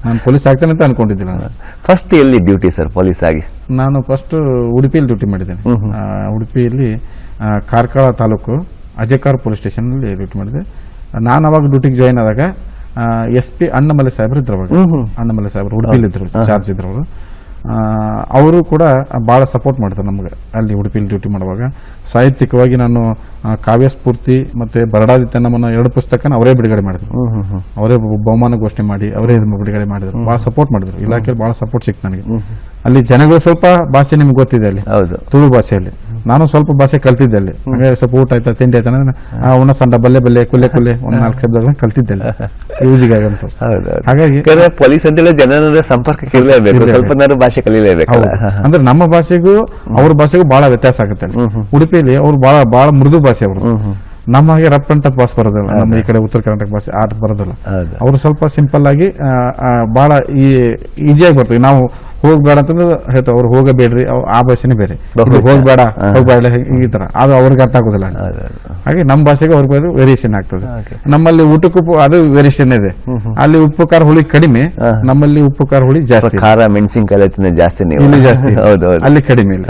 ನಾನು ಪೊಲೀಸ್ ಆಗ್ತೇನೆ ಅಂತ ಅನ್ಕೊಂಡಿದ್ದಿಲ್ಲ ನಾನು. ಫಸ್ಟ್ ಎಲ್ಲಿ ಡ್ಯೂಟಿ ಸರ್ ಪೊಲೀಸ್ ಆಗಿ? ನಾನು ಫಸ್ಟ್ ಉಡುಪಿಯಲ್ಲಿ ಡ್ಯೂಟಿ ಮಾಡಿದ್ದೇನೆ. ಉಡುಪಿಯಲ್ಲಿ ಕಾರ್ಕಳ ತಾಲೂಕು ಅಜೇಕಾರ್ ಪೊಲೀಸ್ ಸ್ಟೇಷನಲ್ಲಿ ಡ್ಯೂಟಿ ಮಾಡಿದೆ. ನಾನು ಅವಾಗ ಡ್ಯೂಟಿಗೆ ಜಾಯಿನ್ ಆದಾಗ SP ಅಣ್ಣಮಲೆ ಸಾಹೇಬ್ರು ಇದ್ರು ಅವಾಗ. ಅಣ್ಣಮಲೆ ಸಾಹೇಬ್ರು ಉಡುಪಿಯಲ್ಲಿ ಇದ್ರು, ಚಾರ್ಜ್ ಇದ್ರು ಅವರು. ಅವರು ಕೂಡ ಭಾಳ ಸಪೋರ್ಟ್ ಮಾಡ್ತಾರೆ ನಮ್ಗೆ ಅಲ್ಲಿ ಉಡುಪಿಯಲ್ಲಿ ಡ್ಯೂಟಿ ಮಾಡುವಾಗ. ಸಾಹಿತ್ಯಿಕವಾಗಿ ನಾನು ಕಾವ್ಯ ಸ್ಫೂರ್ತಿ ಮತ್ತು ಬರಡಾದಿತ್ಯ ನಮ್ಮನ್ನು 2 ಪುಸ್ತಕನ ಅವರೇ ಬಿಡುಗಡೆ ಮಾಡಿದ್ರು. ಅವರೇ ಬಹುಮಾನ ಘೋಷಣೆ ಮಾಡಿ ಅವರೇ ಬಿಡುಗಡೆ ಮಾಡಿದ್ರು. ಭಾಳ ಸಪೋರ್ಟ್ ಮಾಡಿದ್ರು, ಇಲಾಖೆಯಲ್ಲಿ ಭಾಳ ಸಪೋರ್ಟ್ ಸಿಕ್ತು ನನಗೆ. ಅಲ್ಲಿ ಜನಗಳು ಸ್ವಲ್ಪ ಭಾಷೆ ನಿಮ್ಗೆ ಗೊತ್ತಿದೆ ಅಲ್ಲಿ, ತುಳು ಭಾಷೆಯಲ್ಲಿ. ನಾನು ಸ್ವಲ್ಪ ಭಾಷೆ ಕಲ್ತಿದ್ದೆ ಅಲ್ಲಿ. ಹಾಗಾಗಿ ಸ್ವಲ್ಪ ಊಟ ಆಯ್ತಾ ತಿಂಡಿ ಆಯ್ತಾ ಉಣ್ಣ ಸಣ್ಣ ಬಲ್ಲೆ ಬಲ್ಲೆ ಕುಲ್ಲೆ ಕುಲ್ಲೆ ಒಂದು 4 ಶಬ್ದಗಳನ್ನ ಕಲ್ತಿದ್ದೆ ಅಲ್ಲಿ ಯೂಸಿಗಾಗಂತ. ಹಾಗಾಗಿ ಪೊಲೀಸ್ ಅಂತೇಳಿ ಜನರ ಸಂಪರ್ಕಕ್ಕೆ ಇರಲೇಬೇಕು, ಸ್ವಲ್ಪ ಭಾಷೆ ಕಲಿಲೇಬೇಕು. ಅಂದ್ರೆ ನಮ್ಮ ಭಾಷೆಗೂ ಅವ್ರ ಭಾಷೆಗೂ ಬಹಳ ವ್ಯತ್ಯಾಸ ಆಗುತ್ತೆ ಅಲ್ಲಿ. ಉಡುಪಿಯಲ್ಲಿ ಅವ್ರು ಬಹಳ ಮೃದು ಭಾಷೆ ಅವರು. ನಮ್ಮ ಹಾಗೆ ರಫ್ ಅಂಡ್ ಟಫ್ ಭಾಷೆ ಬರೋದಿಲ್ಲ, ನಮ್ಮ ಈ ಕಡೆ ಉತ್ತರ ಕರ್ನಾಟಕ ಭಾಷೆ ಆಟ ಬರೋದಿಲ್ಲ. ಅವರು ಸ್ವಲ್ಪ ಸಿಂಪಲ್ ಆಗಿ ಬಹಳ ಈಸಿಯಾಗಿ ಬರ್ತವೆ. ನಾವು ಹೋಗ್ಬೇಡ ಅಂತಂದ್ರೆ ಹೇಳ್ತಾರೆ, ಅವ್ರು ಹೋಗಬೇಡ್ರಿ, ಆ ಭಾಷೆನೇ ಬೇರೆ, ಹೋಗ್ಬೇಡ ಈ ತರ, ಅದು ಅವ್ರಿಗೆ ಅರ್ಥ ಆಗೋದಿಲ್ಲ. ಹಾಗೆ ನಮ್ಮ ಭಾಷೆಗೆ ಅವ್ರಿಗೆ ವೇರಿಯೇಷನ್ ಆಗ್ತದೆ. ನಮ್ಮಲ್ಲಿ ಊಟಕ್ಕೂ ಅದು ವೇರಿಯೇಷನ್ ಇದೆ. ಅಲ್ಲಿ ಉಪ್ಪು ಖಾರ ಹುಳಿ ಕಡಿಮೆ, ನಮ್ಮಲ್ಲಿ ಉಪ್ಪು ಖಾರ ಹುಳಿ ಜಾಸ್ತಿ, ಖಾರ ಮೆಣಸಿನಕಾಯಿ ಜಾಸ್ತಿ, ಇಲ್ಲಿ ಜಾಸ್ತಿ, ಅಲ್ಲಿ ಕಡಿಮೆ ಇಲ್ಲ.